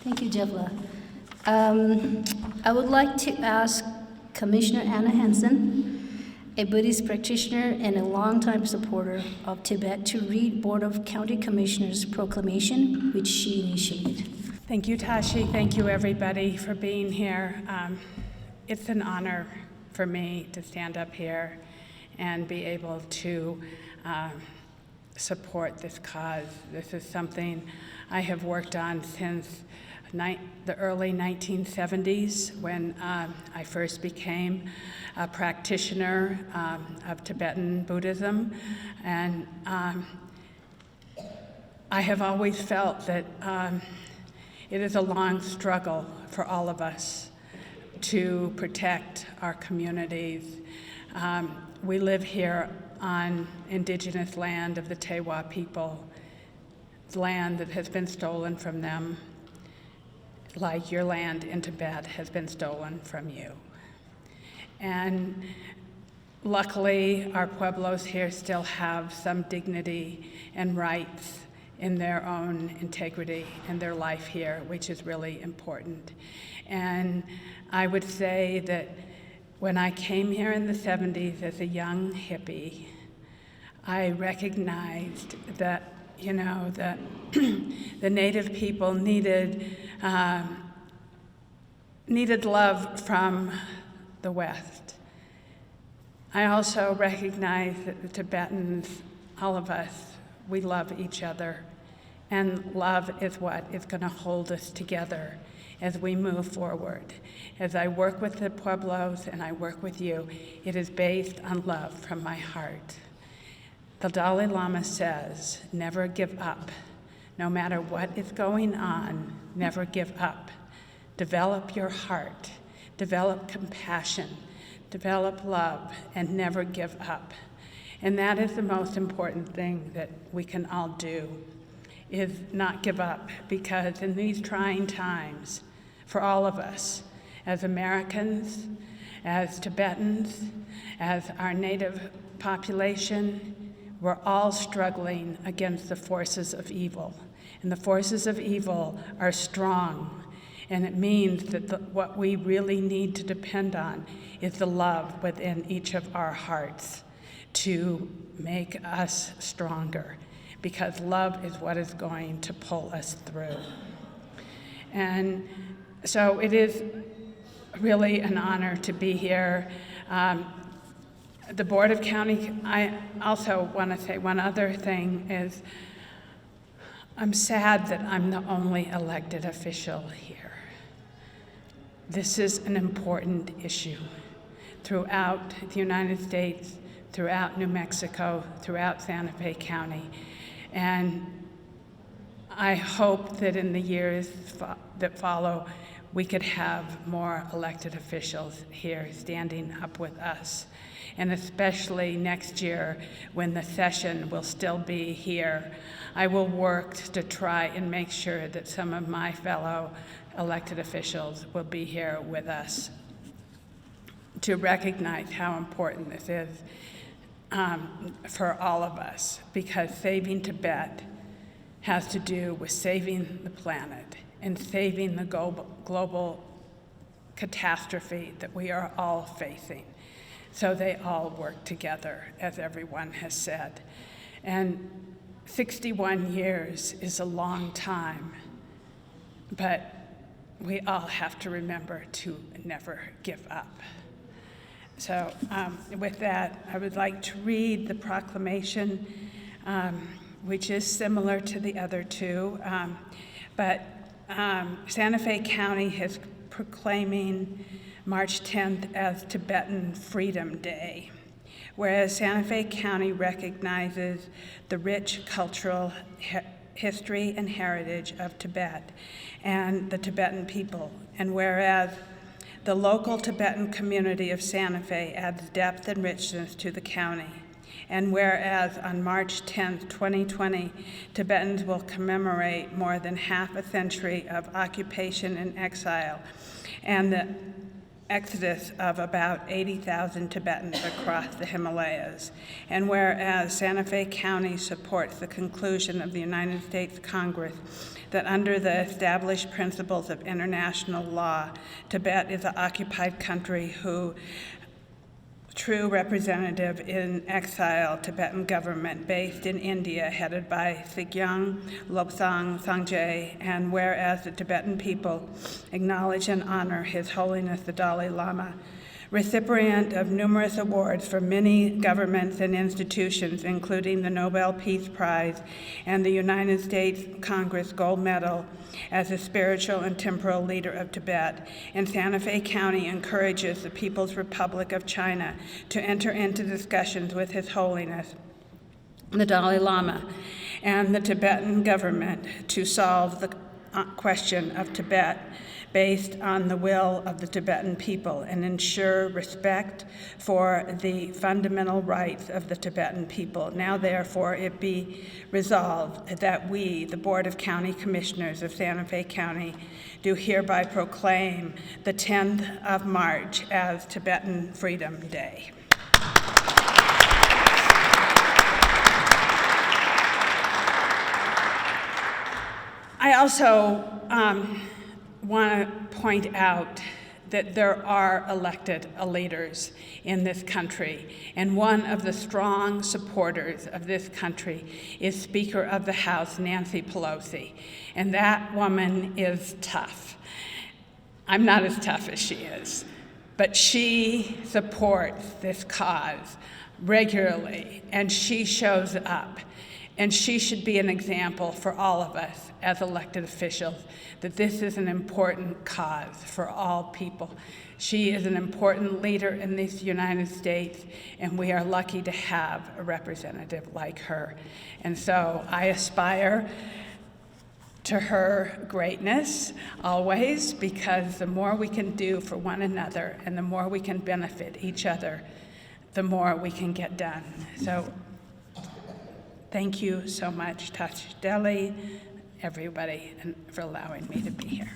Thank you, Jevla. I would like to ask Commissioner Anna Hansen, a Buddhist practitioner and a longtime supporter of Tibet, to read Board of County Commissioners' proclamation, which she initiated. Thank you, Tashi. Thank you, everybody, for being here. It's an honor for me to stand up here and be able to support this cause. This is something I have worked on since the early 1970s, when I first became a practitioner of Tibetan Buddhism. And I have always felt that it is a long struggle for all of us to protect our communities. We live here on indigenous land of the Tewa people, land that has been stolen from them, like your land in Tibet has been stolen from you. And luckily, our pueblos here still have some dignity and rights in their own integrity and their life here, which is really important. And I would say that when I came here in the 70s as a young hippie, I recognized that, that the Native people needed love from the West. I also recognize that the Tibetans, all of us, we love each other, and love is what is going to hold us together as we move forward. As I work with the Pueblos and I work with you, it is based on love from my heart. The Dalai Lama says, never give up. No matter what is going on, never give up. Develop your heart, develop compassion, develop love, and never give up. And that is the most important thing that we can all do, is not give up, because in these trying times, for all of us, as Americans, as Tibetans, as our native population, we're all struggling against the forces of evil. And the forces of evil are strong. And it means that what we really need to depend on is the love within each of our hearts to make us stronger, because love is what is going to pull us through. And so it is really an honor to be here. The Board of County, I also want to say one other thing is, I'm sad that I'm the only elected official here. This is an important issue throughout the United States, throughout New Mexico, throughout Santa Fe County. And I hope that in the years that follow, we could have more elected officials here standing up with us. And especially next year, when the session will still be here, I will work to try and make sure that some of my fellow elected officials will be here with us to recognize how important this is for all of us, because saving Tibet has to do with saving the planet and saving the global catastrophe that we are all facing. So they all work together, as everyone has said. And 61 years is a long time, but we all have to remember to never give up. So with that, I would like to read the proclamation, which is similar to the other two, but Santa Fe County is proclaiming March 10th as Tibetan Freedom Day, whereas Santa Fe County recognizes the rich cultural history and heritage of Tibet and the Tibetan people, and whereas the local Tibetan community of Santa Fe adds depth and richness to the county, and whereas on March 10th, 2020, Tibetans will commemorate more than half a century of occupation and exile, and exodus of about 80,000 Tibetans across the Himalayas. And whereas Santa Fe County supports the conclusion of the United States Congress that under the established principles of international law, Tibet is an occupied country who true representative in exile Tibetan government based in India, headed by Sikyong Lobsang Sangye, and whereas the Tibetan people acknowledge and honor His Holiness the Dalai Lama, recipient of numerous awards from many governments and institutions, including the Nobel Peace Prize and the United States Congress Gold Medal as a spiritual and temporal leader of Tibet, and Santa Fe County encourages the People's Republic of China to enter into discussions with His Holiness the Dalai Lama and the Tibetan government to solve the question of Tibet based on the will of the Tibetan people and ensure respect for the fundamental rights of the Tibetan people. Now, therefore, it be resolved that we, the Board of County Commissioners of Santa Fe County, do hereby proclaim the 10th of March as Tibetan Freedom Day. I also want to point out that there are elected leaders in this country, and one of the strong supporters of this country is Speaker of the House Nancy Pelosi, and that woman is tough. I'm not as tough as she is, but she supports this cause regularly, and she shows up. And she should be an example for all of us as elected officials that this is an important cause for all people. She is an important leader in this United States, and we are lucky to have a representative like her. And so I aspire to her greatness always, because the more we can do for one another and the more we can benefit each other, the more we can get done. So thank you so much, Touch Delhi, everybody, and for allowing me to be here.